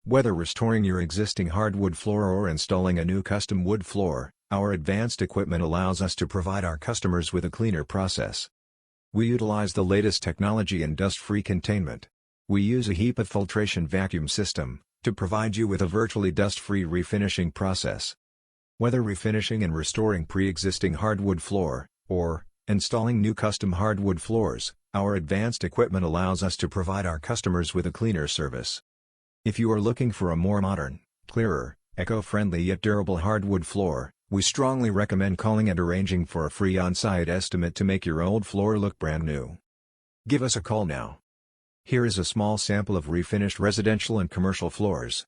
Whether restoring your existing hardwood floor or installing a new custom wood floor, our advanced equipment allows us to provide our customers with a cleaner process. We utilize the latest technology in dust-free containment. We use a HEPA filtration vacuum system to provide you with a virtually dust-free refinishing process. Whether refinishing and restoring pre-existing hardwood floor, or installing new custom hardwood floors, our advanced equipment allows us to provide our customers with a cleaner service. If you are looking for a more modern, clearer, eco-friendly yet durable hardwood floor, we strongly recommend calling and arranging for a free on-site estimate to make your old floor look brand new. Give us a call now. Here is a small sample of refinished residential and commercial floors.